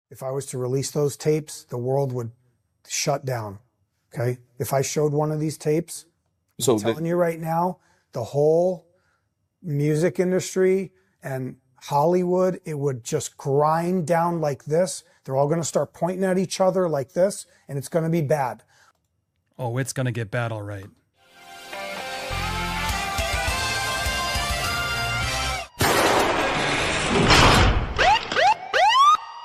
If I was to release those tapes, the world would shut down. Okay. If I showed one of these tapes, I'm telling you right now, the whole music industry and Hollywood, it would just grind down like this. They're all going to start pointing at each other like this, and it's going to be bad. Oh, it's going to get bad, all right.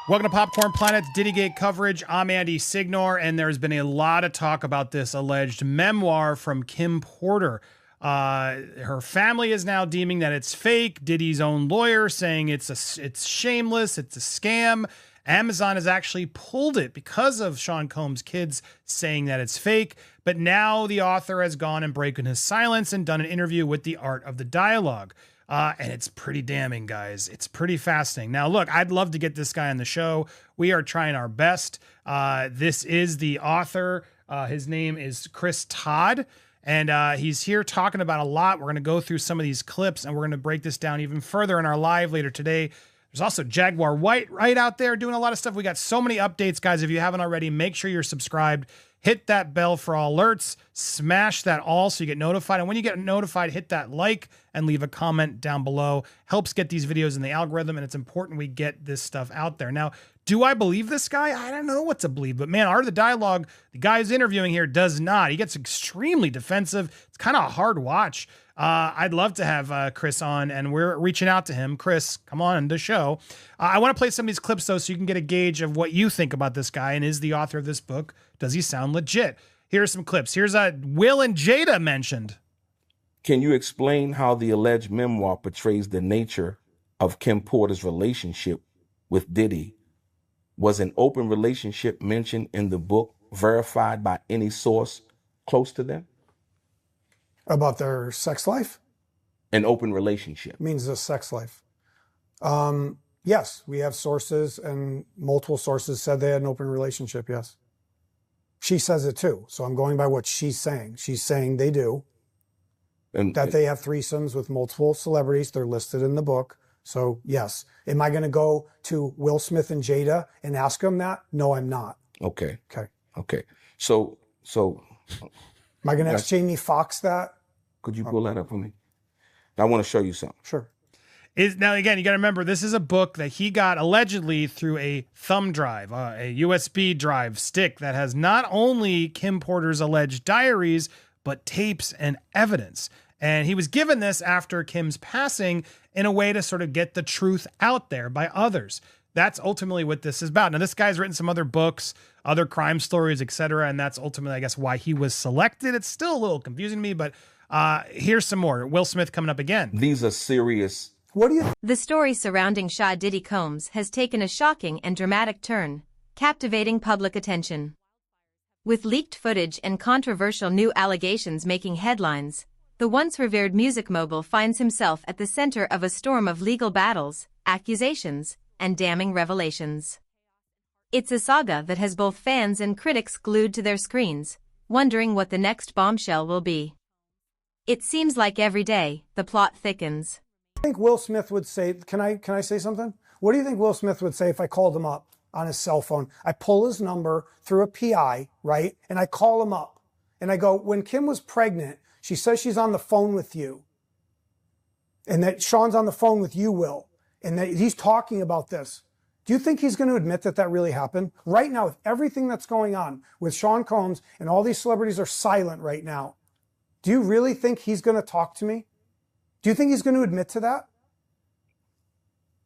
Welcome to Popcorn Planet's Diddygate coverage. I'm Andy Signor, and there's been a lot of talk about this alleged memoir from Kim Porter. Her family is now deeming that it's fake. Diddy's own lawyer saying it's shameless, it's a scam. Amazon has actually pulled it because of Sean Combs' kids saying that it's fake. But now the author has gone and broken his silence and done an interview with The Art of the Dialogue. And it's pretty damning, guys. It's pretty fascinating. Now, look, I'd love to get this guy on the show. We are trying our best. This is the author. His name is Chris Todd. And he's here talking about a lot. We're going to go through some of these clips, and we're going to break this down even further in our live later today. There's also Jaguar White right out there doing a lot of stuff. We got so many updates, guys. If you haven't already, make sure you're subscribed. Hit that bell for all alerts. Smash that all so you get notified. And when you get notified, hit that like and leave a comment down below. Helps get these videos in the algorithm, and it's important we get this stuff out there. Now, do I believe this guy? I don't know what to believe, but man, Art of the Dialogue, the guy who's interviewing here does not. He gets extremely defensive. It's kind of a hard watch. I'd love to have Chris on, and we're reaching out to him. Chris, come on the show. I want to play some of these clips, though, so you can get a gauge of what you think about this guy and is the author of this book. Does he sound legit? Here are some clips. Here's Will and Jada mentioned. Can you explain how the alleged memoir portrays the nature of Kim Porter's relationship with Diddy? Was an open relationship mentioned in the book verified by any source close to them? About their sex life? An open relationship. Means a sex life. Yes, we have sources, and multiple sources said they had an open relationship, yes. She says it too, so I'm going by what she's saying. She's saying they do. And that they have threesomes with multiple celebrities. They're listed in the book. So, yes. Am I going to go to Will Smith and Jada and ask them that? No, I'm not. Okay. Okay. So. Am I going to ask Jamie Foxx that? Could you pull that up for me? I want to show you something. Sure. Now, again, you got to remember, this is a book that he got allegedly through a thumb drive, a USB drive stick that has not only Kim Porter's alleged diaries, but tapes and evidence. And he was given this after Kim's passing in a way to sort of get the truth out there by others. That's ultimately what this is about. Now, this guy's written some other books, other crime stories, etc., and that's ultimately, I guess, why he was selected. It's still a little confusing to me, but here's some more. Will Smith coming up again. These are serious. The story surrounding Shah Diddy Combs has taken a shocking and dramatic turn, captivating public attention. With leaked footage and controversial new allegations making headlines, the once revered music mogul finds himself at the center of a storm of legal battles, accusations, and damning revelations. It's a saga that has both fans and critics glued to their screens, wondering what the next bombshell will be. It seems like every day, the plot thickens. I think Will Smith would say, can I say something? What do you think Will Smith would say if I called him up on his cell phone? I pull his number through a PI, right? And I call him up. And I go, when Kim was pregnant, she says she's on the phone with you. And that Sean's on the phone with you, Will. And that he's talking about this. Do you think he's going to admit that that really happened? Right now, with everything that's going on with Sean Combs and all these celebrities are silent right now, do you really think he's going to talk to me? Do you think he's going to admit to that?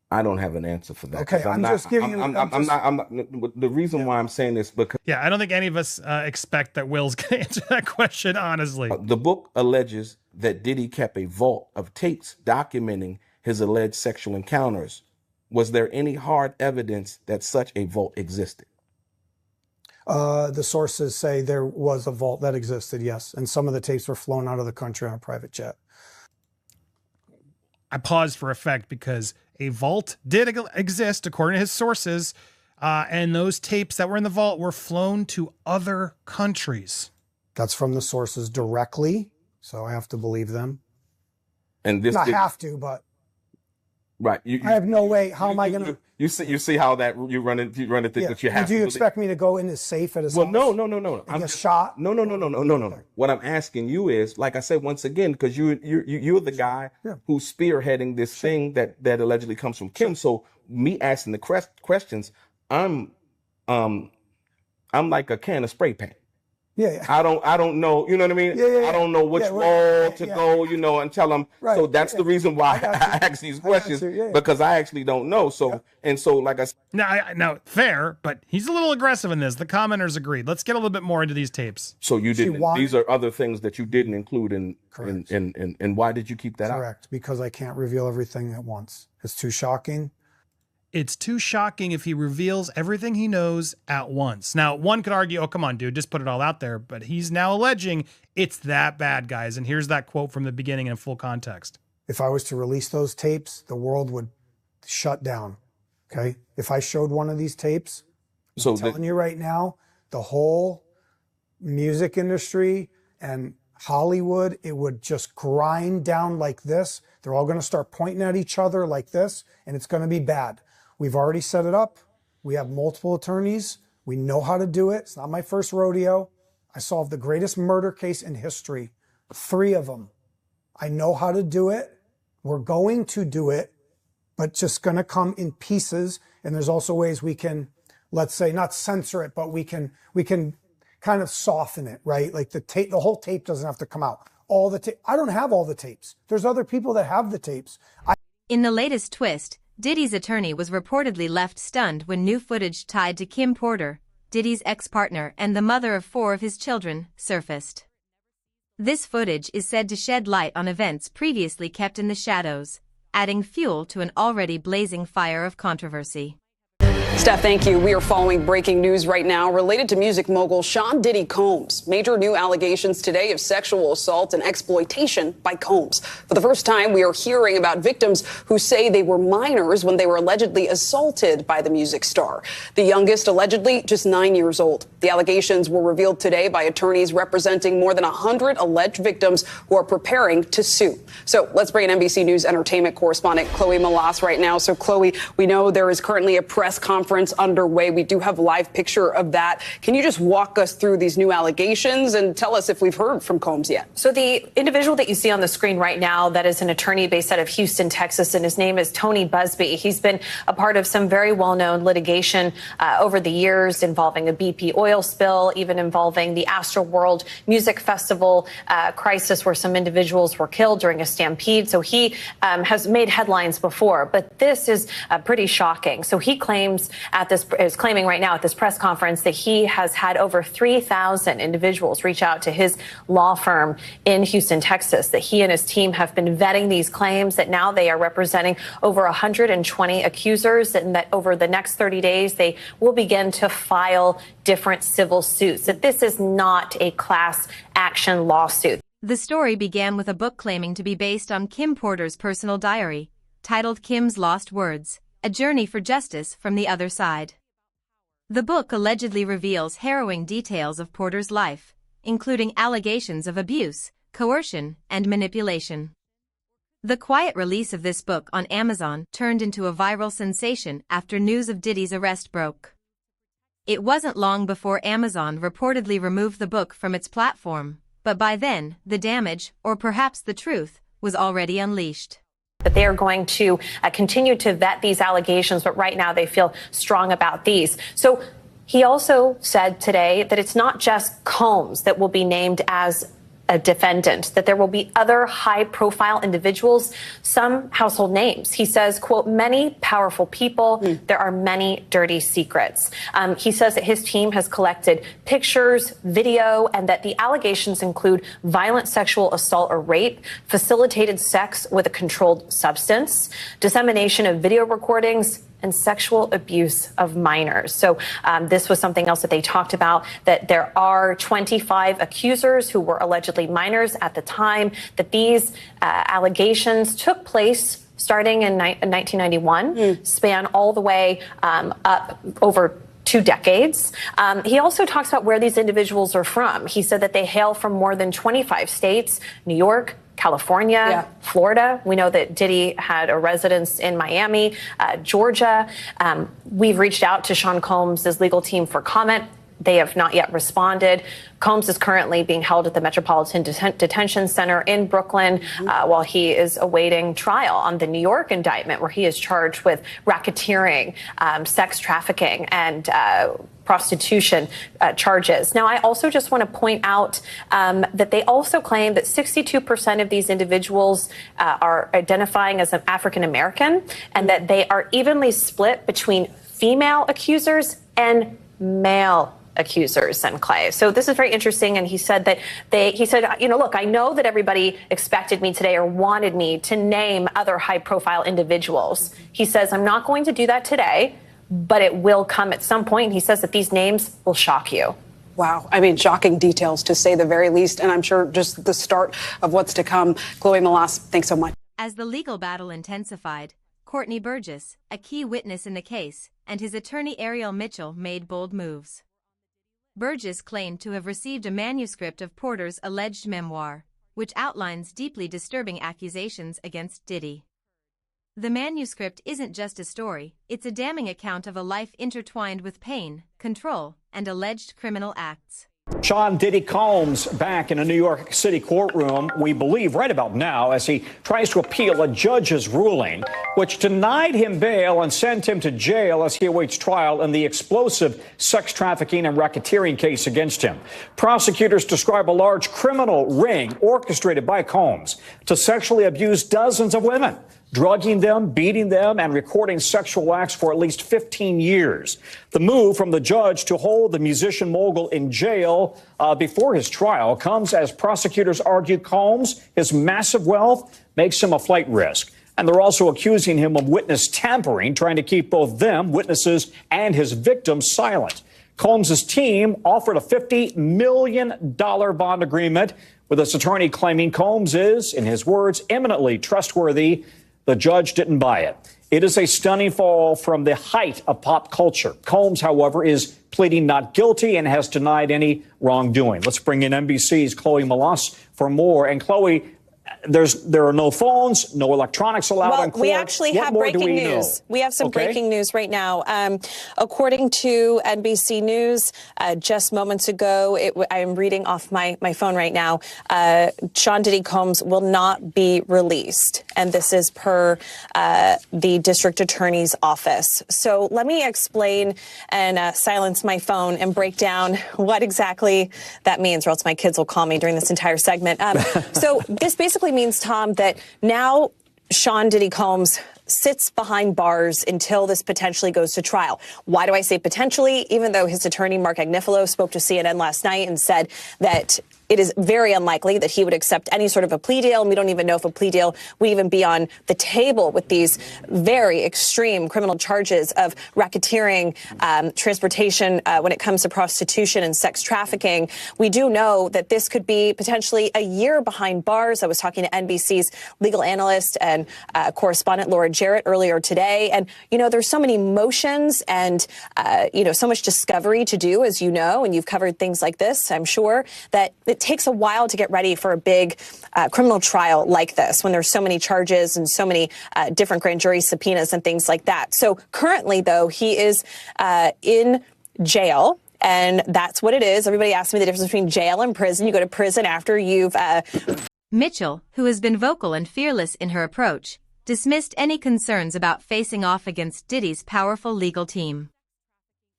I don't have an answer for that. Okay, I'm just giving you. The reason why I'm saying this because I don't think any of us expect that Will's going to answer that question honestly. The book alleges that Diddy kept a vault of tapes documenting his alleged sexual encounters. Was there any hard evidence that such a vault existed? The sources say there was a vault that existed, yes, and some of the tapes were flown out of the country on a private jet. I paused for effect because a vault did exist, according to his sources, and those tapes that were in the vault were flown to other countries. That's from the sources directly, so I have to believe them. And this not have to, but Right. I have no way. How am I going to? You see how that you run it that you have. And do you expect me to go in as safe as Well, house? no. I'm get shot. No. What I'm asking you is, like I said once again, because you're the guy who's spearheading this thing that allegedly comes from Kim. So me asking the questions, I'm like a can of spray paint. Yeah. I don't know, you know what I mean? Yeah. I don't know which wall to go, and tell them. Right. So that's the reason why I ask these questions, because I actually don't know. So, and so, like I said. Now, fair, but he's a little aggressive in this. The commenters agreed. Let's get a little bit more into these tapes. So you didn't, these are other things that you didn't include in why did you keep that out? Correct. Because I can't reveal everything at once. It's too shocking. It's too shocking if he reveals everything he knows at once. Now, one could argue, oh, come on, dude, just put it all out there. But he's now alleging it's that bad, guys. And here's that quote from the beginning in full context. If I was to release those tapes, the world would shut down. Okay? If I showed one of these tapes, I'm telling you right now, the whole music industry and Hollywood, it would just grind down like this. They're all going to start pointing at each other like this, and it's going to be bad. We've already set it up. We have multiple attorneys. We know how to do it. It's not my first rodeo. I solved the greatest murder case in history, 3 of them. I know how to do it. We're going to do it, but just going to come in pieces. And there's also ways we can, let's say, not censor it, but we can kind of soften it, right? Like the whole tape doesn't have to come out. I don't have all the tapes. There's other people that have the tapes. In the latest twist, Diddy's attorney was reportedly left stunned when new footage tied to Kim Porter, Diddy's ex-partner and the mother of 4 of his children, surfaced. This footage is said to shed light on events previously kept in the shadows, adding fuel to an already blazing fire of controversy. Steph, thank you. We are following breaking news right now related to music mogul Sean Diddy Combs. Major new allegations today of sexual assault and exploitation by Combs. For the first time, we are hearing about victims who say they were minors when they were allegedly assaulted by the music star. The youngest allegedly just 9 years old. The allegations were revealed today by attorneys representing more than 100 alleged victims who are preparing to sue. So let's bring in NBC News entertainment correspondent Chloe Malas right now. So Chloe, we know there is currently a press conference underway. We do have a live picture of that. Can you just walk us through these new allegations and tell us if we've heard from Combs yet? So the individual that you see on the screen right now, that is an attorney based out of Houston, Texas, and his name is Tony Busby. He's been a part of some very well-known litigation over the years involving a BP oil spill, even involving the Astroworld Music Festival crisis where some individuals were killed during a stampede. So he has made headlines before, but this is pretty shocking. So he is claiming right now at this press conference that he has had over 3,000 individuals reach out to his law firm in Houston, Texas, that he and his team have been vetting these claims, that now they are representing over 120 accusers, and that over the next 30 days, they will begin to file different civil suits, that this is not a class action lawsuit. The story began with a book claiming to be based on Kim Porter's personal diary, titled Kim's Lost Words: A Journey for Justice from the Other Side. The book allegedly reveals harrowing details of Porter's life, including allegations of abuse, coercion, and manipulation. The quiet release of this book on Amazon turned into a viral sensation after news of Diddy's arrest broke. It wasn't long before Amazon reportedly removed the book from its platform, but by then, the damage, or perhaps the truth, was already unleashed. But they are going to continue to vet these allegations, but right now they feel strong about these. So he also said today that it's not just Combs that will be named as a defendant, that there will be other high-profile individuals, some household names. He says, quote, many powerful people, there are many dirty secrets. He says that his team has collected pictures, video, and that the allegations include violent sexual assault or rape, facilitated sex with a controlled substance, dissemination of video recordings, and sexual abuse of minors. So this was something else that they talked about, that there are 25 accusers who were allegedly minors at the time that these allegations took place starting in 1991, span all the way up over 2 decades. He also talks about where these individuals are from. He said that they hail from more than 25 states: New York, California, Florida. We know that Diddy had a residence in Miami, Georgia. We've reached out to Sean Combs' legal team for comment. They have not yet responded. Combs is currently being held at the Metropolitan Detention Center in Brooklyn while he is awaiting trial on the New York indictment, where he is charged with racketeering, sex trafficking, and prostitution charges. Now, I also just want to point out that they also claim that 62% of these individuals are identifying as an African American, and that they are evenly split between female accusers and male accusers, and Clay. So this is very interesting. And he said that look, I know that everybody expected me today or wanted me to name other high profile individuals. He says, I'm not going to do that today, but it will come at some point. He says that these names will shock you. Wow. I mean, shocking details, to say the very least. And I'm sure just the start of what's to come. Chloe Malas, thanks so much. As the legal battle intensified, Courtney Burgess, a key witness in the case, and his attorney Ariel Mitchell made bold moves. Burgess claimed to have received a manuscript of Porter's alleged memoir, which outlines deeply disturbing accusations against Diddy. The manuscript isn't just a story, it's a damning account of a life intertwined with pain, control, and alleged criminal acts. Sean Diddy Combs back in a New York City courtroom, we believe right about now, as he tries to appeal a judge's ruling, which denied him bail and sent him to jail as he awaits trial in the explosive sex trafficking and racketeering case against him. Prosecutors describe a large criminal ring orchestrated by Combs to sexually abuse dozens of women, drugging them, beating them, and recording sexual acts for at least 15 years. The move from the judge to hold the musician mogul in jail before his trial comes as prosecutors argue Combs, his massive wealth, makes him a flight risk. And they're also accusing him of witness tampering, trying to keep both them, witnesses, and his victims silent. Combs' team offered a $50 million bond agreement, with his attorney claiming Combs is, in his words, eminently trustworthy. The judge didn't buy it. It is a stunning fall from the height of pop culture. Combs, however, is pleading not guilty and has denied any wrongdoing. Let's bring in NBC's Chloe Malas for more. And Chloe, there are no phones, no electronics allowed in court. We actually have breaking news. We have some breaking news right now. According to NBC News, just moments ago, I am reading off my phone right now, Sean Diddy Combs will not be released. And this is per the district attorney's office. So let me explain and silence my phone and break down what exactly that means, or else my kids will call me during this entire segment. So this basically means, Tom, that now Sean Diddy Combs sits behind bars until this potentially goes to trial. Why do I say potentially? Even though his attorney, Mark Agnifilo, spoke to CNN last night and said that it is very unlikely that he would accept any sort of a plea deal. And we don't even know if a plea deal would even be on the table with these very extreme criminal charges of racketeering, transportation when it comes to prostitution and sex trafficking. We do know that this could be potentially a year behind bars. I was talking to NBC's legal analyst and correspondent Laura Jarrett earlier today. And, you know, there's so many motions and, so much discovery to do, as you know, and you've covered things like this, I'm sure, that it takes a while to get ready for a big criminal trial like this when there's so many charges and so many different grand jury subpoenas and things like that. So currently, though, he is in jail. And that's what it is. Everybody asks me the difference between jail and prison. You go to prison after you've... Mitchell, who has been vocal and fearless in her approach, dismissed any concerns about facing off against Diddy's powerful legal team.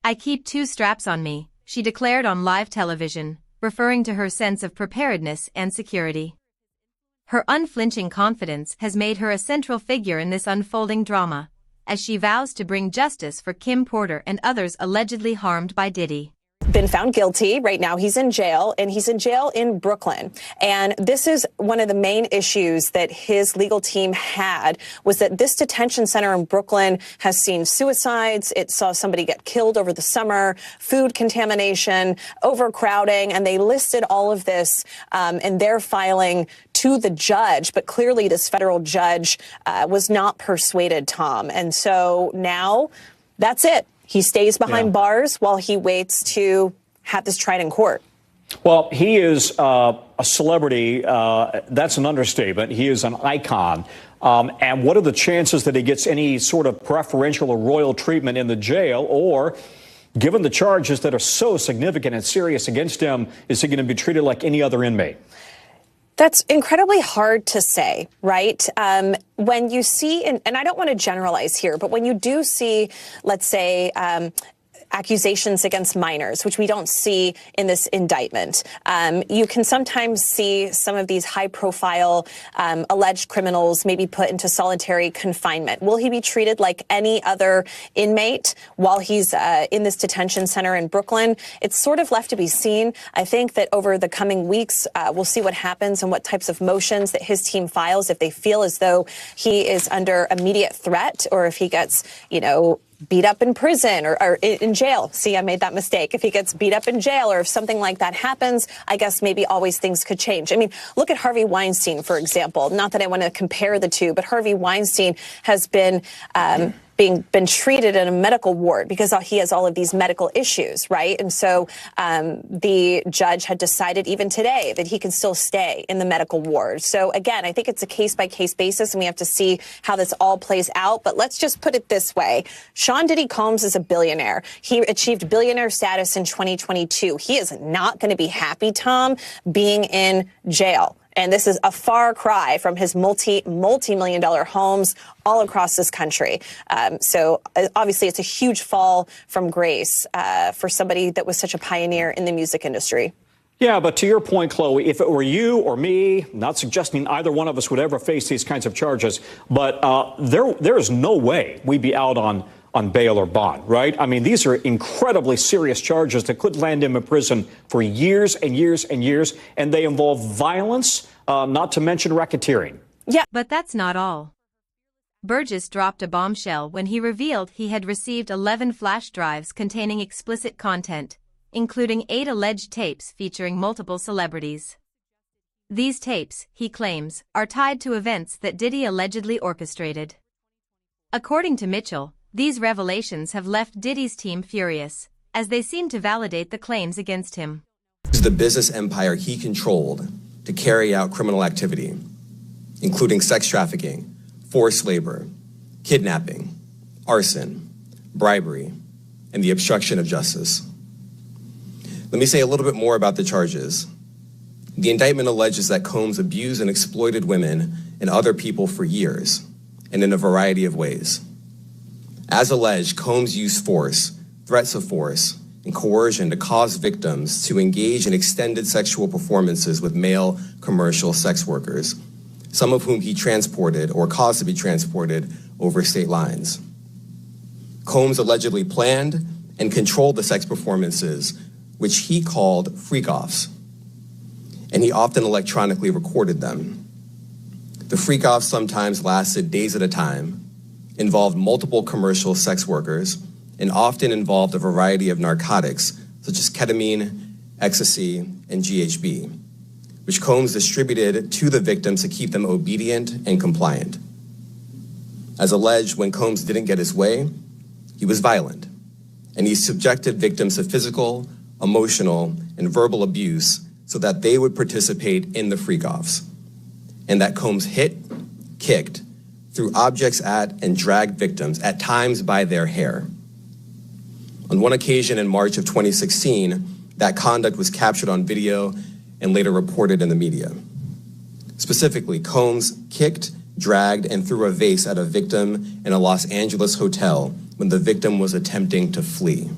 "I keep two straps on me," she declared on live television, referring to her sense of preparedness and security. Her unflinching confidence has made her a central figure in this unfolding drama, as she vows to bring justice for Kim Porter and others allegedly harmed by Diddy. Been found guilty. Right now he's in jail, and he's in jail in Brooklyn. And this is one of the main issues that his legal team had, was that this detention center in Brooklyn has seen suicides. It saw somebody get killed over the summer, food contamination, overcrowding, and they listed all of this in their filing to the judge. But clearly this federal judge was not persuaded, Tom. And so now that's it. He stays behind bars while he waits to have this tried in court. Well, he is a celebrity. That's an understatement. He is an icon. And what are the chances that he gets any sort of preferential or royal treatment in the jail? Or, given the charges that are so significant and serious against him, is he going to be treated like any other inmate? That's incredibly hard to say, right? When you see, and I don't want to generalize here, but when you do see, let's say, accusations against minors, which we don't see in this indictment. You can sometimes see some of these high-profile alleged criminals maybe put into solitary confinement. Will he be treated like any other inmate while he's in this detention center in Brooklyn? It's sort of left to be seen. I think that over the coming weeks, we'll see what happens and what types of motions that his team files if they feel as though he is under immediate threat or if he gets, beat up in prison or in jail. See, I made that mistake. If he gets beat up in jail or if something like that happens, I guess maybe always things could change. I mean, look at Harvey Weinstein, for example. Not that I want to compare the two, but Harvey Weinstein has been been treated in a medical ward because he has all of these medical issues, right? And so the judge had decided even today that he can still stay in the medical ward. So again, I think it's a case-by-case basis, and we have to see how this all plays out. But let's just put it this way. Sean Diddy Combs is a billionaire. He achieved billionaire status in 2022. He is not going to be happy, Tom, being in jail. And this is a far cry from his multi-million-dollar homes all across this country. So obviously it's a huge fall from grace for somebody that was such a pioneer in the music industry. Yeah, but to your point, Chloe, if it were you or me, not suggesting either one of us would ever face these kinds of charges, but there is no way we'd be out on bail or bond, right? I mean, these are incredibly serious charges that could land him in prison for years and years and years, and they involve violence, not to mention racketeering. Yeah. But that's not all. Burgess dropped a bombshell when he revealed he had received 11 flash drives containing explicit content, including 8 alleged tapes featuring multiple celebrities. These tapes, he claims, are tied to events that Diddy allegedly orchestrated. According to Mitchell, these revelations have left Diddy's team furious, as they seem to validate the claims against him. The business empire he controlled to carry out criminal activity, including sex trafficking, forced labor, kidnapping, arson, bribery, and the obstruction of justice. Let me say a little bit more about the charges. The indictment alleges that Combs abused and exploited women and other people for years, and in a variety of ways. As alleged, Combs used force, threats of force, and coercion to cause victims to engage in extended sexual performances with male commercial sex workers, some of whom he transported or caused to be transported over state lines. Combs allegedly planned and controlled the sex performances, which he called freak-offs, and he often electronically recorded them. The freak-offs sometimes lasted days at a time, involved multiple commercial sex workers, and often involved a variety of narcotics, such as ketamine, ecstasy, and GHB, which Combs distributed to the victims to keep them obedient and compliant. As alleged, when Combs didn't get his way, he was violent, and he subjected victims to physical, emotional, and verbal abuse so that they would participate in the freak-offs, and that Combs hit, kicked, threw objects at, and dragged victims, at times by their hair. On one occasion in March of 2016, that conduct was captured on video and later reported in the media. Specifically, Combs kicked, dragged, and threw a vase at a victim in a Los Angeles hotel when the victim was attempting to flee.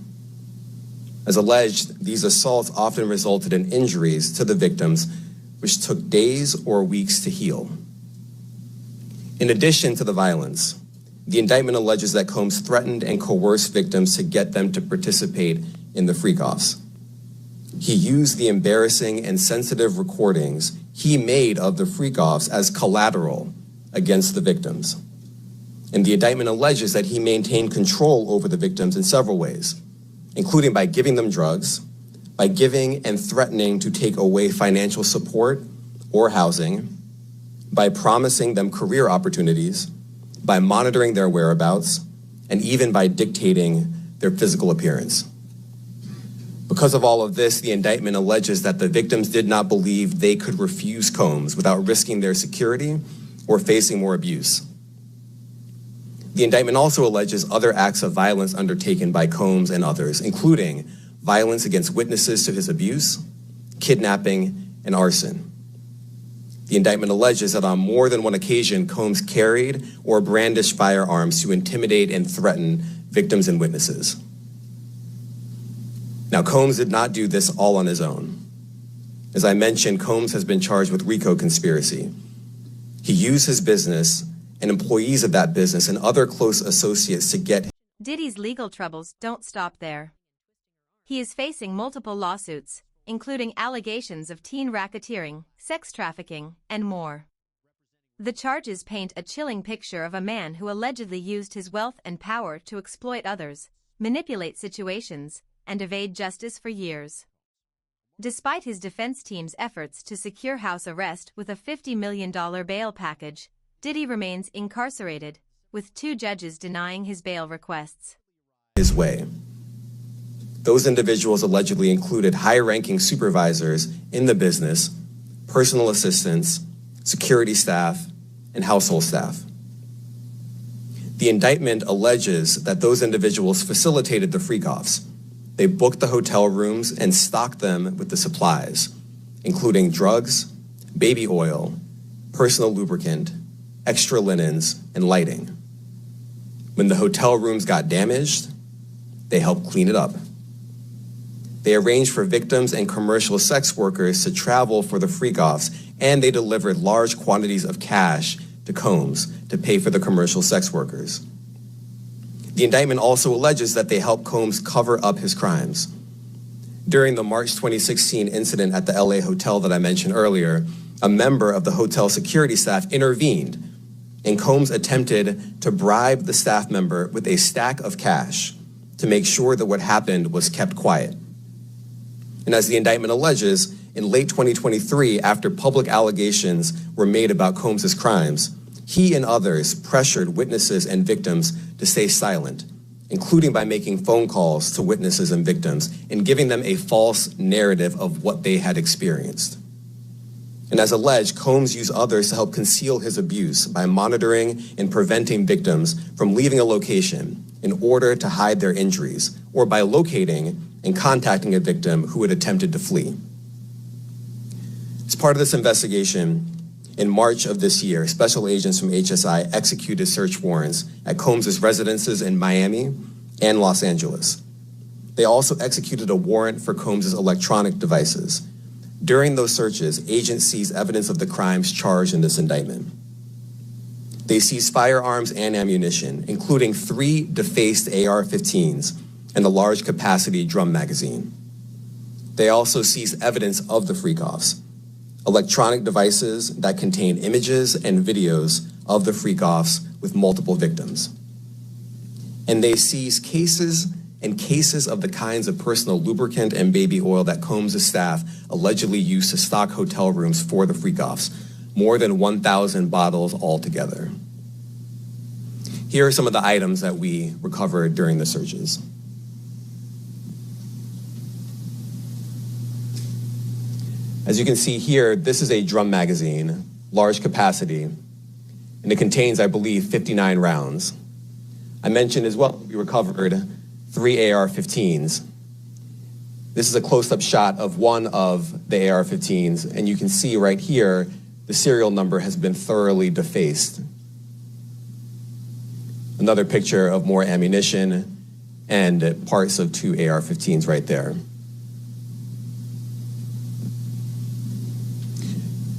As alleged, these assaults often resulted in injuries to the victims, which took days or weeks to heal. In addition to the violence, the indictment alleges that Combs threatened and coerced victims to get them to participate in the freak-offs. He used the embarrassing and sensitive recordings he made of the freak-offs as collateral against the victims. And the indictment alleges that he maintained control over the victims in several ways, including by giving them drugs, by giving and threatening to take away financial support or housing, by promising them career opportunities, by monitoring their whereabouts, and even by dictating their physical appearance. Because of all of this, the indictment alleges that the victims did not believe they could refuse Combs without risking their security or facing more abuse. The indictment also alleges other acts of violence undertaken by Combs and others, including violence against witnesses to his abuse, kidnapping, and arson. The indictment alleges that on more than one occasion, Combs carried or brandished firearms to intimidate and threaten victims and witnesses. Now, Combs did not do this all on his own. As I mentioned, Combs has been charged with RICO conspiracy. He used his business and employees of that business and other close associates to get. Diddy's legal troubles don't stop there. He is facing multiple lawsuits, including allegations of teen racketeering, sex trafficking, and more. The charges paint a chilling picture of a man who allegedly used his wealth and power to exploit others, manipulate situations, and evade justice for years. Despite his defense team's efforts to secure house arrest with a $50 million bail package, Diddy remains incarcerated, with 2 judges denying his bail requests. His way. Those individuals allegedly included high-ranking supervisors in the business, personal assistants, security staff, and household staff. The indictment alleges that those individuals facilitated the freak-offs. They booked the hotel rooms and stocked them with the supplies, including drugs, baby oil, personal lubricant, extra linens, and lighting. When the hotel rooms got damaged, they helped clean it up. They arranged for victims and commercial sex workers to travel for the freak-offs, and they delivered large quantities of cash to Combs to pay for the commercial sex workers. The indictment also alleges that they helped Combs cover up his crimes. During the March 2016 incident at the LA hotel that I mentioned earlier, a member of the hotel security staff intervened, and Combs attempted to bribe the staff member with a stack of cash to make sure that what happened was kept quiet. And as the indictment alleges, in late 2023, after public allegations were made about Combs' crimes, he and others pressured witnesses and victims to stay silent, including by making phone calls to witnesses and victims and giving them a false narrative of what they had experienced. And as alleged, Combs used others to help conceal his abuse by monitoring and preventing victims from leaving a location in order to hide their injuries, or by locating and contacting a victim who had attempted to flee. As part of this investigation, in March of this year, special agents from HSI executed search warrants at Combs' residences in Miami and Los Angeles. They also executed a warrant for Combs' electronic devices. During those searches, agents seized evidence of the crimes charged in this indictment. They seized firearms and ammunition, including 3 defaced AR-15s and a large capacity drum magazine. They also seized evidence of the freak-offs, electronic devices that contain images and videos of the freak-offs with multiple victims. And they seized cases and cases of the kinds of personal lubricant and baby oil that Combs' staff allegedly used to stock hotel rooms for the freak-offs, more than 1,000 bottles altogether. Here are some of the items that we recovered during the searches. As you can see here, this is a drum magazine, large capacity, and it contains, I believe, 59 rounds. I mentioned as well, we recovered 3 AR-15s. This is a close-up shot of one of the AR-15s, and you can see right here, the serial number has been thoroughly defaced. Another picture of more ammunition and parts of 2 AR-15s right there.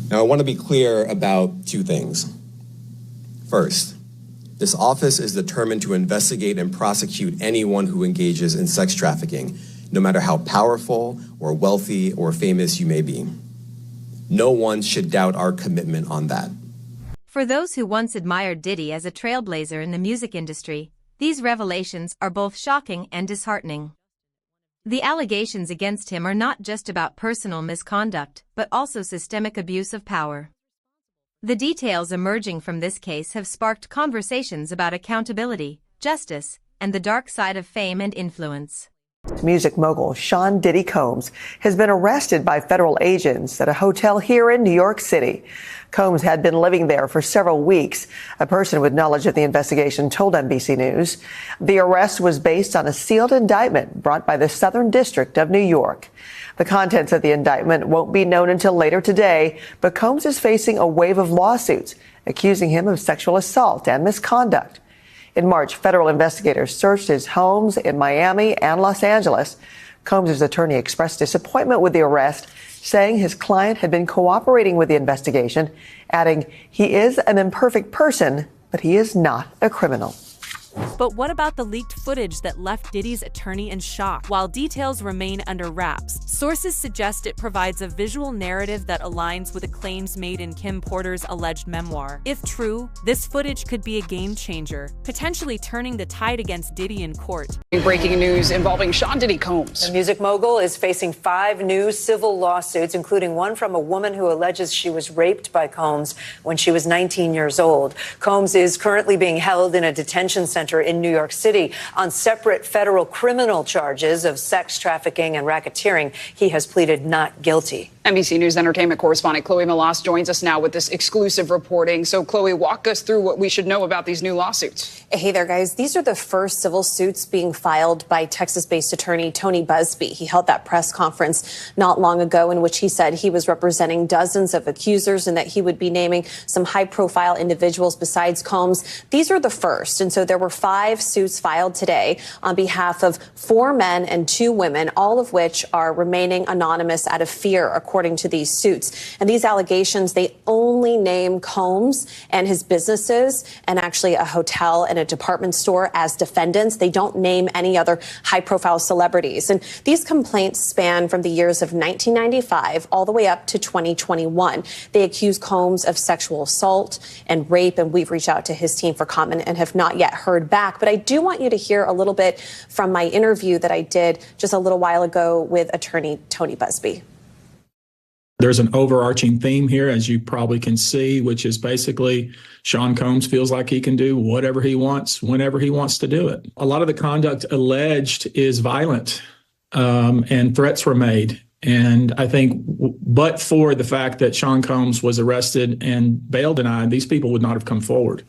Now, I want to be clear about 2 things. First, this office is determined to investigate and prosecute anyone who engages in sex trafficking, no matter how powerful or wealthy or famous you may be. No one should doubt our commitment on that. For those who once admired Diddy as a trailblazer in the music industry, these revelations are both shocking and disheartening. The allegations against him are not just about personal misconduct, but also systemic abuse of power. The details emerging from this case have sparked conversations about accountability, justice, and the dark side of fame and influence. Music mogul Sean Diddy Combs has been arrested by federal agents at a hotel here in New York City. Combs had been living there for several weeks. A person with knowledge of the investigation told NBC News. The arrest was based on a sealed indictment brought by the Southern District of New York. The contents of the indictment won't be known until later today, but Combs is facing a wave of lawsuits accusing him of sexual assault and misconduct. In March, federal investigators searched his homes in Miami and Los Angeles. Combs' attorney expressed disappointment with the arrest, saying his client had been cooperating with the investigation, adding, "He is an imperfect person, but he is not a criminal." But what about the leaked footage that left Diddy's attorney in shock? While details remain under wraps, sources suggest it provides a visual narrative that aligns with the claims made in Kim Porter's alleged memoir. If true, this footage could be a game changer, potentially turning the tide against Diddy in court. Breaking news involving Sean Diddy Combs. The music mogul is facing 5 new civil lawsuits, including one from a woman who alleges she was raped by Combs when she was 19 years old. Combs is currently being held in a detention center in New York City on separate federal criminal charges of sex trafficking and racketeering. He has pleaded not guilty. NBC News entertainment correspondent Chloe Melas joins us now with this exclusive reporting. So, Chloe, walk us through what we should know about these new lawsuits. Hey there, guys. These are the first civil suits being filed by Texas-based attorney Tony Buzbee. He held that press conference not long ago in which he said he was representing dozens of accusers and that he would be naming some high-profile individuals besides Combs. These are the first. And so there were 5 suits filed today on behalf of 4 men and 2 women, all of which are remaining anonymous out of fear, according to these suits. And these allegations, they only name Combs and his businesses and actually a hotel and a department store as defendants. They don't name any other high-profile celebrities. And these complaints span from the years of 1995 all the way up to 2021. They accuse Combs of sexual assault and rape, and we've reached out to his team for comment and have not yet heard back. But I do want you to hear a little bit from my interview that I did just a little while ago with attorney Tony Buzbee. There's an overarching theme here, as you probably can see, which is basically Sean Combs feels like he can do whatever he wants, whenever he wants to do it. A lot of the conduct alleged is violent, and threats were made. And I think, but for the fact that Sean Combs was arrested and bail denied, these people would not have come forward.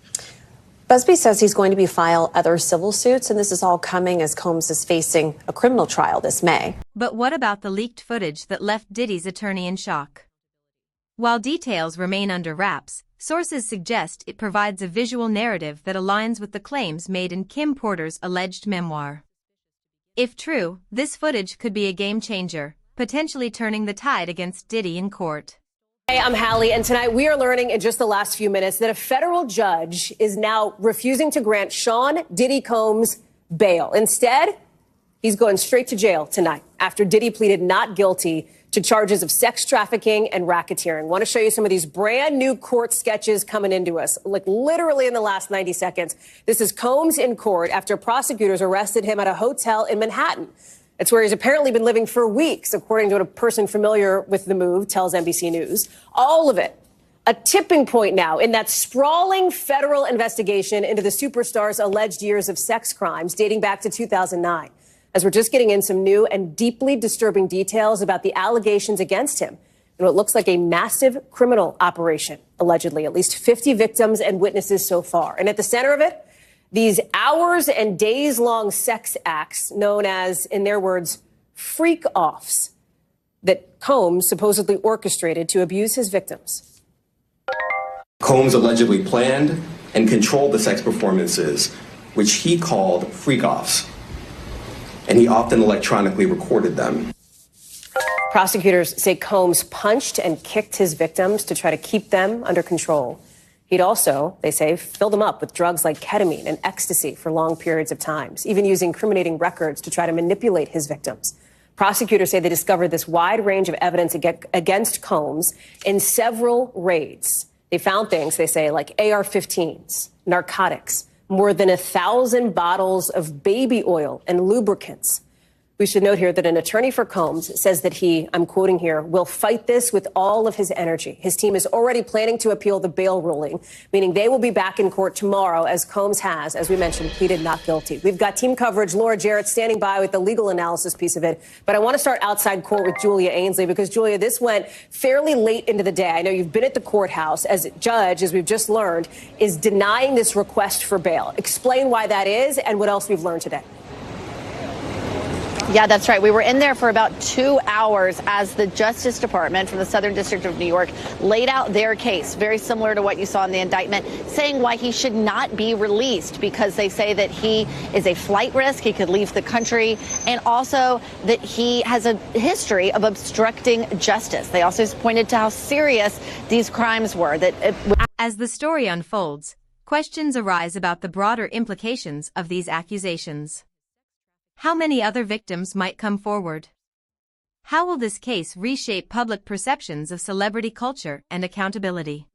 Buzbee says he's going to file other civil suits, and this is all coming as Combs is facing a criminal trial this May. But what about the leaked footage that left Diddy's attorney in shock? While details remain under wraps, sources suggest it provides a visual narrative that aligns with the claims made in Kim Porter's alleged memoir. If true, this footage could be a game changer, potentially turning the tide against Diddy in court. Hey, I'm Hallie, and tonight we are learning in just the last few minutes that a federal judge is now refusing to grant Sean Diddy Combs bail. Instead, he's going straight to jail tonight after Diddy pleaded not guilty to charges of sex trafficking and racketeering. Want to show you some of these brand new court sketches coming into us, like literally in the last 90 seconds. This is Combs in court after prosecutors arrested him at a hotel in Manhattan. It's where he's apparently been living for weeks, according to what a person familiar with the move tells NBC News. All of it a tipping point now in that sprawling federal investigation into the superstar's alleged years of sex crimes dating back to 2009. As we're just getting in some new and deeply disturbing details about the allegations against him and what looks like a massive criminal operation, allegedly. At least 50 victims and witnesses so far. And at the center of it, these hours and days-long sex acts known as, in their words, freak-offs that Combs supposedly orchestrated to abuse his victims. Combs allegedly planned and controlled the sex performances, which he called freak-offs, and he often electronically recorded them. Prosecutors say Combs punched and kicked his victims to try to keep them under control. He'd also, they say, filled them up with drugs like ketamine and ecstasy for long periods of time, even using incriminating records to try to manipulate his victims. Prosecutors say they discovered this wide range of evidence against Combs in several raids. They found things, they say, like AR-15s, narcotics, more than 1,000 bottles of baby oil and lubricants. We should note here that an attorney for Combs says that he, I'm quoting here, will fight this with all of his energy. His team is already planning to appeal the bail ruling, meaning they will be back in court tomorrow, as Combs has, as we mentioned, pleaded not guilty. We've got team coverage. Laura Jarrett standing by with the legal analysis piece of it. But I want to start outside court with Julia Ainsley, because, Julia, this went fairly late into the day. I know you've been at the courthouse as a judge, as we've just learned, is denying this request for bail. Explain why that is and what else we've learned today. Yeah, that's right. We were in there for about 2 hours as the Justice Department from the Southern District of New York laid out their case, very similar to what you saw in the indictment, saying why he should not be released, because they say that he is a flight risk, he could leave the country, and also that he has a history of obstructing justice. They also pointed to how serious these crimes were. As the story unfolds, questions arise about the broader implications of these accusations. How many other victims might come forward? How will this case reshape public perceptions of celebrity culture and accountability?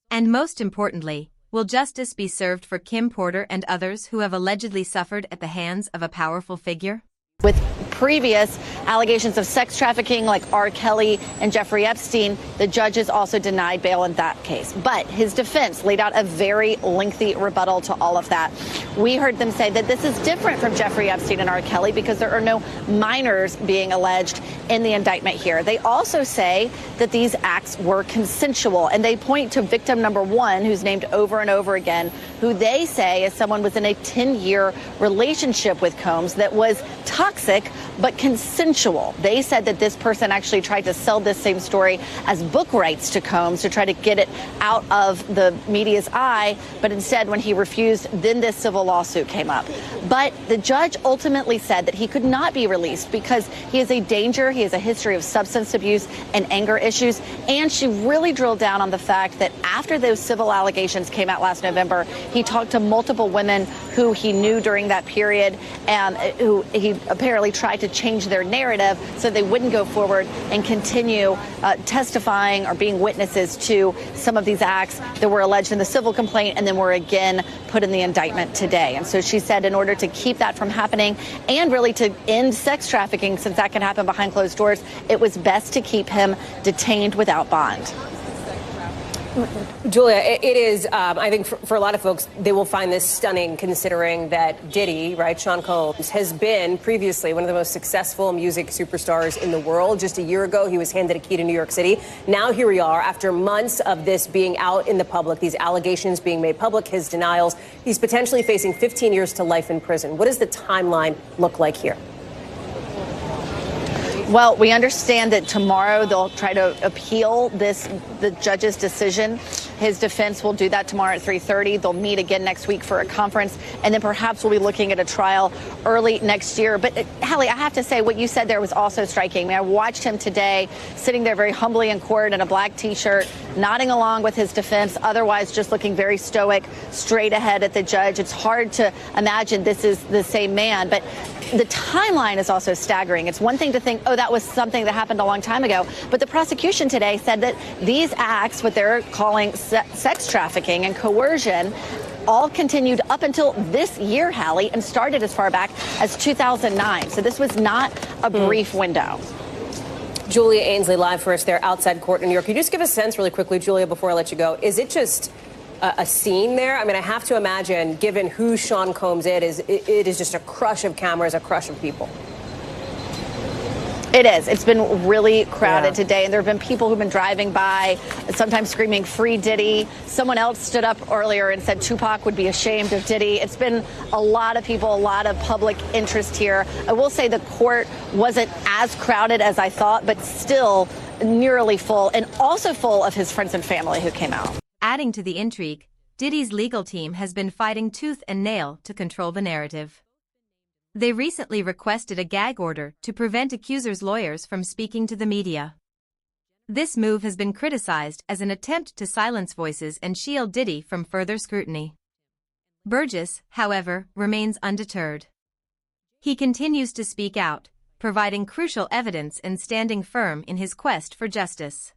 And most importantly, will justice be served for Kim Porter and others who have allegedly suffered at the hands of a powerful figure? With previous allegations of sex trafficking like R. Kelly and Jeffrey Epstein, the judges also denied bail in that case. But his defense laid out a very lengthy rebuttal to all of that. We heard them say that this is different from Jeffrey Epstein and R. Kelly because there are no minors being alleged in the indictment here. They also say that these acts were consensual, and they point to victim number one, who's named over and over again, who they say is someone within a 10-year relationship with Combs that was toxic but consensual. They said that this person actually tried to sell this same story as book rights to Combs to try to get it out of the media's eye, but instead when he refused, then this civil lawsuit came up. But the judge ultimately said that he could not be released because he is a danger, he has a history of substance abuse and anger issues, and she really drilled down on the fact that after those civil allegations came out last November, he talked to multiple women who he knew during that period and who he apparently tried to change their narrative so they wouldn't go forward and continue testifying or being witnesses to some of these acts that were alleged in the civil complaint and then were again put in the indictment today. And so she said in order to keep that from happening and really to end sex trafficking, since that can happen behind closed doors, it was best to keep him detained without bond. Julia, it is, I think for a lot of folks, they will find this stunning considering that Diddy, right, Sean Combs, has been previously one of the most successful music superstars in the world. Just a year ago, he was handed a key to New York City. Now here we are after months of this being out in the public, these allegations being made public, his denials. He's potentially facing 15 years to life in prison. What does the timeline look like here? Well, we understand that tomorrow they'll try to appeal the judge's decision. His defense will do that tomorrow at 3:30. They'll meet again next week for a conference, and then perhaps we'll be looking at a trial early next year. But, Hallie, I have to say what you said there was also striking. I mean, I watched him today sitting there very humbly in court in a black T-shirt, nodding along with his defense, otherwise just looking very stoic, straight ahead at the judge. It's hard to imagine this is the same man, but the timeline is also staggering. It's one thing to think, oh, that was something that happened a long time ago. But the prosecution today said that these acts, what they're calling sex trafficking and coercion, all continued up until this year, Hallie, and started as far back as 2009. So this was not a brief window. Julia Ainsley live for us there outside court in New York. Can you just give a sense really quickly, Julia, before I let you go? Is it just a scene there? I mean, I have to imagine, given who Sean Combs is, it is just a crush of cameras, a crush of people. It is. It's been really crowded today, and there have been people who've been driving by, sometimes screaming, "Free Diddy." Someone else stood up earlier and said Tupac would be ashamed of Diddy. It's been a lot of people, a lot of public interest here. I will say the court wasn't as crowded as I thought, but still nearly full, and also full of his friends and family who came out. Adding to the intrigue, Diddy's legal team has been fighting tooth and nail to control the narrative. They recently requested a gag order to prevent accusers' lawyers from speaking to the media. This move has been criticized as an attempt to silence voices and shield Diddy from further scrutiny. Burgess, however, remains undeterred. He continues to speak out, providing crucial evidence and standing firm in his quest for justice.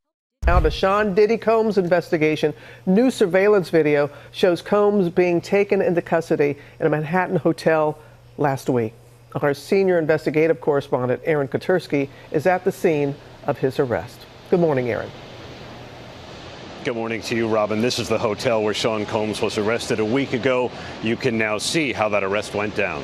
Now to Sean Diddy Combs' investigation. New surveillance video shows Combs being taken into custody in a Manhattan hotel last week. Our senior investigative correspondent, Aaron Katersky, is at the scene of his arrest. Good morning, Aaron. Good morning to you, Robin. This is the hotel where Sean Combs was arrested a week ago. You can now see how that arrest went down.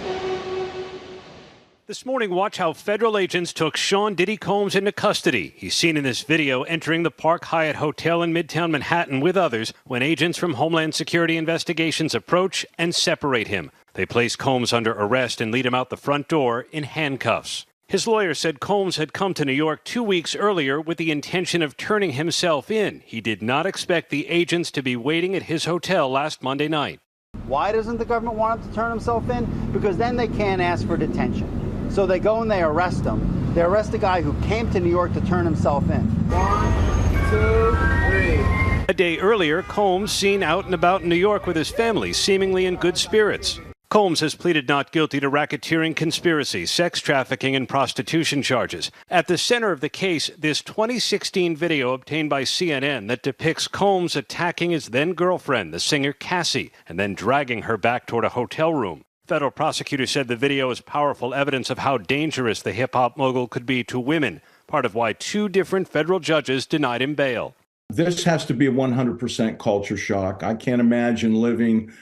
This morning, watch how federal agents took Sean Diddy Combs into custody. He's seen in this video entering the Park Hyatt Hotel in Midtown Manhattan with others when agents from Homeland Security Investigations approach and separate him. They place Combs under arrest and lead him out the front door in handcuffs. His lawyer said Combs had come to New York 2 weeks earlier with the intention of turning himself in. He did not expect the agents to be waiting at his hotel last Monday night. Why doesn't the government want him to turn himself in? Because then they can't ask for detention. So they go and they arrest him. They arrest a guy who came to New York to turn himself in. 1, 2, 3. A day earlier, Combs seen out and about in New York with his family, seemingly in good spirits. Combs has pleaded not guilty to racketeering, conspiracy, sex trafficking, and prostitution charges. At the center of the case, this 2016 video obtained by CNN that depicts Combs attacking his then-girlfriend, the singer Cassie, and then dragging her back toward a hotel room. Federal prosecutors said the video is powerful evidence of how dangerous the hip-hop mogul could be to women, part of why 2 different federal judges denied him bail. This has to be a 100% culture shock. I can't imagine living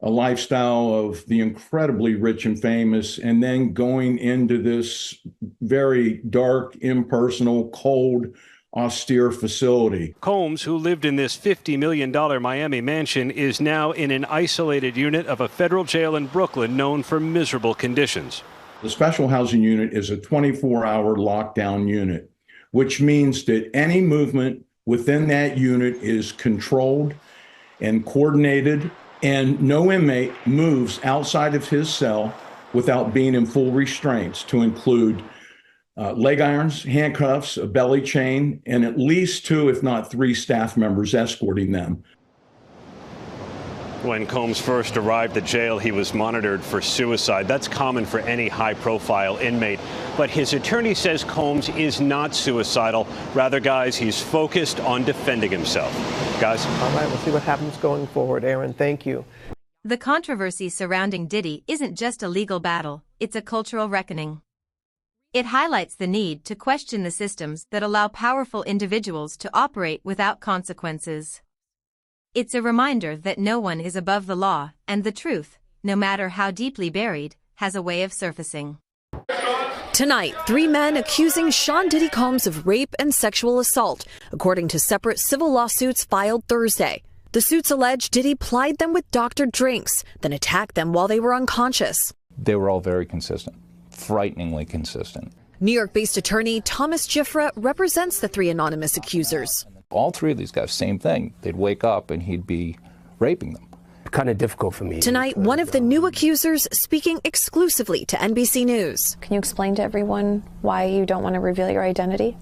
a lifestyle of the incredibly rich and famous and then going into this very dark, impersonal, cold, austere facility. Combs, who lived in this $50 million Miami mansion, is now in an isolated unit of a federal jail in Brooklyn known for miserable conditions. The special housing unit is a 24-hour lockdown unit, which means that any movement within that unit is controlled and coordinated, and no inmate moves outside of his cell without being in full restraints, to include leg irons, handcuffs, a belly chain, and at least 2, if not 3, staff members escorting them. When Combs first arrived at jail, he was monitored for suicide. That's common for any high-profile inmate. But his attorney says Combs is not suicidal. Rather, guys, he's focused on defending himself. Guys? All right, we'll see what happens going forward. Aaron, thank you. The controversy surrounding Diddy isn't just a legal battle, it's a cultural reckoning. It highlights the need to question the systems that allow powerful individuals to operate without consequences. It's a reminder that no one is above the law, and the truth, no matter how deeply buried, has a way of surfacing. Tonight, 3 men accusing Sean Diddy Combs of rape and sexual assault, according to separate civil lawsuits filed Thursday. The suits allege Diddy plied them with doctored drinks, then attacked them while they were unconscious. They were all very consistent, frighteningly consistent. New York-based attorney Thomas Giffra represents the 3 anonymous accusers. All 3 of these guys, same thing. They'd wake up and he'd be raping them. Kind of difficult for me. Tonight, one of the new accusers speaking exclusively to NBC News. Can you explain to everyone why you don't want to reveal your identity?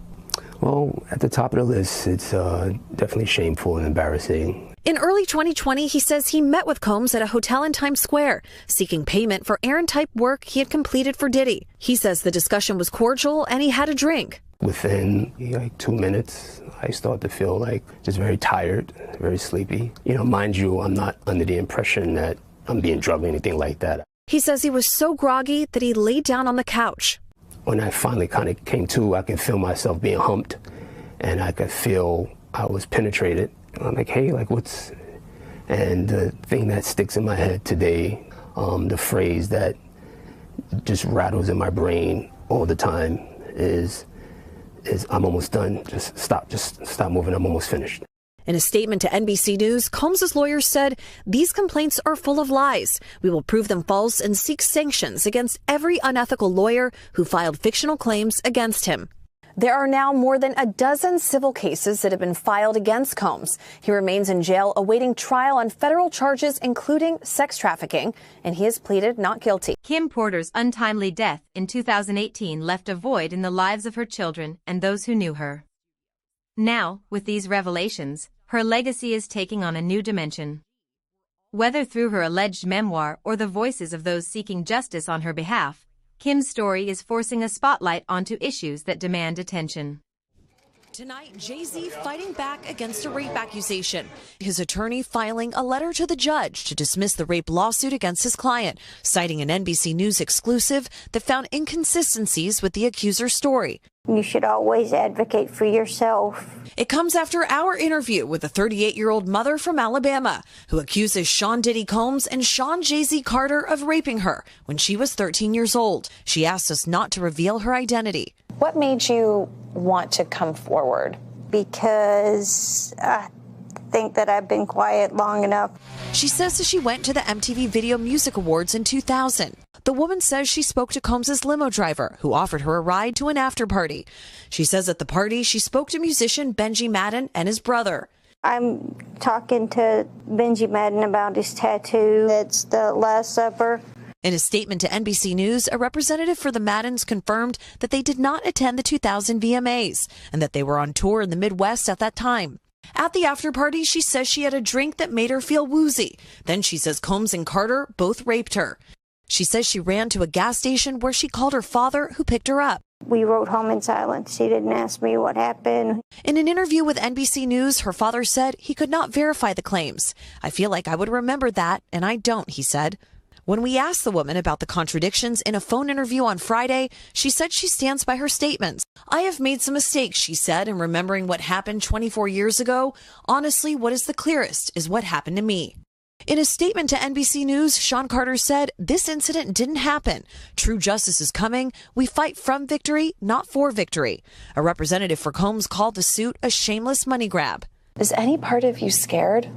Well, at the top of the list, it's definitely shameful and embarrassing. In early 2020, he says he met with Combs at a hotel in Times Square, seeking payment for errand-type work he had completed for Diddy. He says the discussion was cordial and he had a drink. Within like 2 minutes, I start to feel like just very tired, very sleepy. You know, mind you, I'm not under the impression that I'm being drugged or anything like that. He says he was so groggy that he laid down on the couch. When I finally kind of came to, I could feel myself being humped, and I could feel I was penetrated. I'm like, hey, like what's... And the thing that sticks in my head today, the phrase that just rattles in my brain all the time is I'm almost done. Just stop moving. I'm almost finished. In a statement to NBC News, Combs' lawyers said, these complaints are full of lies. We will prove them false and seek sanctions against every unethical lawyer who filed fictional claims against him. There are now more than a dozen civil cases that have been filed against Combs. He remains in jail awaiting trial on federal charges, including sex trafficking, and he has pleaded not guilty. Kim Porter's untimely death in 2018 left a void in the lives of her children and those who knew her. Now, with these revelations, her legacy is taking on a new dimension. Whether through her alleged memoir or the voices of those seeking justice on her behalf, Kim's story is forcing a spotlight onto issues that demand attention. Tonight, Jay-Z fighting back against a rape accusation. His attorney filing a letter to the judge to dismiss the rape lawsuit against his client, citing an NBC News exclusive that found inconsistencies with the accuser's story. You should always advocate for yourself. It comes after our interview with a 38-year-old mother from Alabama who accuses Sean Diddy Combs and Sean Jay-Z Carter of raping her when she was 13 years old. She asked us not to reveal her identity. What made you want to come forward? Because I think that I've been quiet long enough. She says that she went to the MTV Video Music Awards in 2000. The woman says she spoke to Combs' limo driver, who offered her a ride to an after party. She says at the party she spoke to musician Benji Madden and his brother. I'm talking to Benji Madden about his tattoo. It's the Last Supper. In a statement to NBC News, a representative for the Maddens confirmed that they did not attend the 2000 VMAs and that they were on tour in the Midwest at that time. At the after party, she says she had a drink that made her feel woozy. Then she says Combs and Carter both raped her. She says she ran to a gas station where she called her father, who picked her up. We rode home in silence. She didn't ask me what happened. In an interview with NBC News, her father said he could not verify the claims. I feel like I would remember that, and I don't, he said. When we asked the woman about the contradictions in a phone interview on Friday, she said she stands by her statements. I have made some mistakes, she said, in remembering what happened 24 years ago. Honestly, what is the clearest is what happened to me. In a statement to NBC News, Sean Carter said, this incident didn't happen. True justice is coming. We fight from victory, not for victory. A representative for Combs called the suit a shameless money grab. Is any part of you scared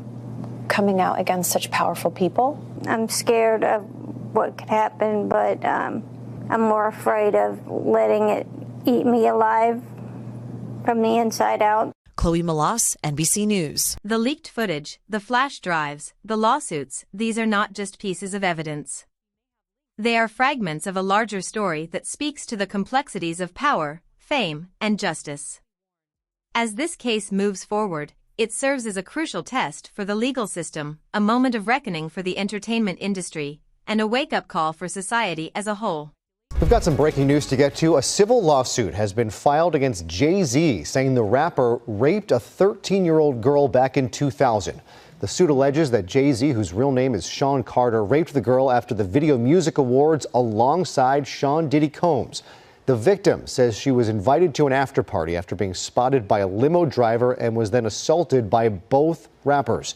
coming out against such powerful people? I'm scared of what could happen, but I'm more afraid of letting it eat me alive from the inside out. Chloe Malas, NBC News. The leaked footage, the flash drives, the lawsuits, these are not just pieces of evidence. They are fragments of a larger story that speaks to the complexities of power, fame, and justice. As this case moves forward, it serves as a crucial test for the legal system, a moment of reckoning for the entertainment industry, and a wake-up call for society as a whole. We've got some breaking news to get to. A civil lawsuit has been filed against Jay-Z, saying the rapper raped a 13-year-old girl back in 2000. The suit alleges that Jay-Z, whose real name is Sean Carter, raped the girl after the Video Music Awards alongside Sean Diddy Combs. The victim says she was invited to an after party after being spotted by a limo driver and was then assaulted by both rappers.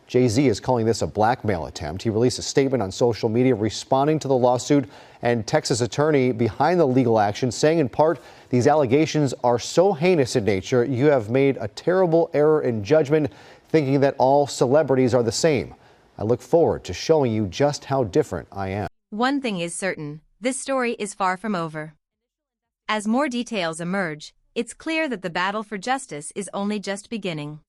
Jay-Z is calling this a blackmail attempt. He released a statement on social media responding to the lawsuit, and Texas attorney behind the legal action saying in part, these allegations are so heinous in nature, you have made a terrible error in judgment, thinking that all celebrities are the same. I look forward to showing you just how different I am. One thing is certain, this story is far from over. As more details emerge, it's clear that the battle for justice is only just beginning.